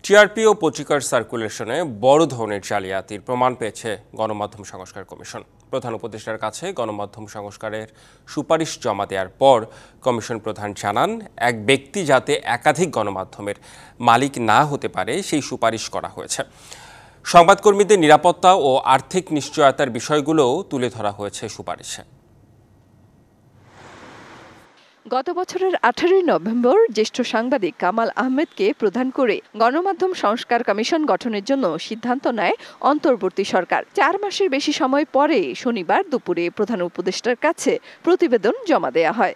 TRP ও পত্রিকার সার্কুলেশনে বড় ধরনের জালিয়াতির প্রমাণ পেয়েছে গণমাধ্যম সংস্কার কমিশন। প্রধান উপদেষ্টার কাছে গণমাধ্যম সংস্কারের সুপারিশ জমা দেওয়ার পর কমিশন প্রধান জানান, এক ব্যক্তি যাতে একাধিক গণমাধ্যমের মালিক না হতে পারে সেই সুপারিশ করা হয়েছে। সংবাদকর্মীদের নিরাপত্তা ও আর্থিক নিশ্চয়তার বিষয়গুলোও তুলে ধরা হয়েছে সুপারিশে। গত বছরের 18 নভেম্বর জ্যেষ্ঠ সাংবাদিক কামাল আহমেদকে প্রধান করে গণমাধ্যম সংস্কার কমিশন গঠনের জন্য সিদ্ধান্ত নেয় অন্তর্বর্তী সরকার। 4 মাসের বেশি সময় পরে শনিবার দুপুরে প্রধান উপদেষ্টার কাছে প্রতিবেদন জমা দেয়া হয়।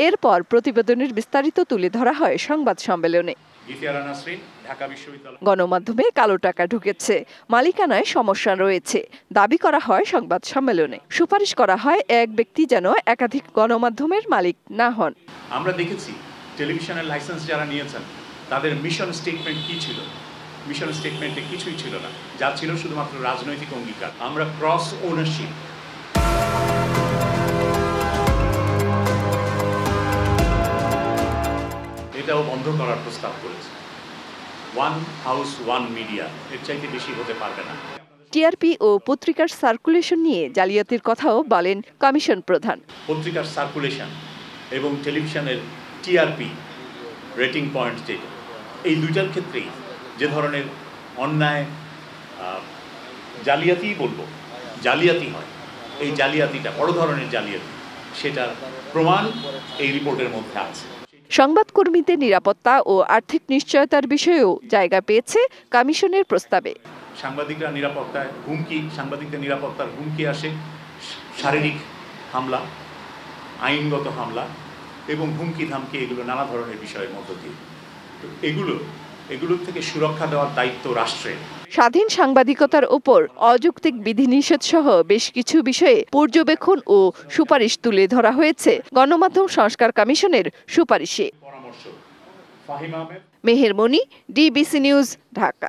এরপর প্রতিবেদনের বিস্তারিত তুলে ধরা হয় সংবাদ সম্মেলনে। গণমাধ্যমে কালো টাকা ঢুকেছে, মালিকানায় সমস্যা রয়েছে দাবি করা হয় সংবাদ সম্মেলনে। সুপারিশ করা হয় এক ব্যক্তি যেন একাধিক গণমাধ্যমের মালিক না হন। আমরা দেখেছি টেলিভিশনের লাইসেন্স যারা নিয়েছেন তাদের মিশন স্টেটমেন্ট কি ছিল? মিশন স্টেটমেন্টে কিছুই ছিল না, যা ছিল শুধুমাত্র রাজনৈতিক অঙ্গীকার। আমরা ক্রস ওনারশিপ এটাও বন্ধ করার প্রস্তাব করেছে। ওয়ান হাউস ওয়ান মিডিয়া, এর চাইতে বেশি হতে পারবে না। টিআরপি ও পত্রিকার সার্কুলেশন নিয়ে জালিয়াতির কথাও বলেন কমিশন প্রধান। পত্রিকার সার্কুলেশন এবং টেলিভিশনের টিআরপি রেটিং পয়েন্ট যেটা, এই দুইটার ক্ষেত্রেই যে ধরনের অন্যায় জালিয়াতিই বলবো, জালিয়াতি হয়, এই জালিয়াতিটা বড় ধরনের জালিয়াতি, সেটার প্রমাণ এই রিপোর্টের মধ্যে আছে। সংবাদকর্মীদের নিরাপত্তা ও আর্থিক নিশ্চয়তার বিষয়েও জায়গা পেয়েছে কমিশনের প্রস্তাবে। সাংবাদিকদের নিরাপত্তার হুমকি আসে শারীরিক হামলা, আইনগত হামলা এবং হুমকি ধামকি, এগুলো নানা ধরনের বিষয়ের মধ্য দিয়ে। তো এগুলোর থেকে সুরক্ষা দেওয়ার দায়িত্ব রাষ্ট্রের। স্বাধীন সাংবাদিকতার উপর অযৌক্তিক বিধিনিষেধ সহ বেশ কিছু বিষয়ে পর্যবেক্ষণ ও সুপারিশ তুলে ধরা হয়েছে গণমাধ্যম সংস্কার কমিশনের সুপারিশে। মেহের মনি, ডিবিসি নিউজ, ঢাকা।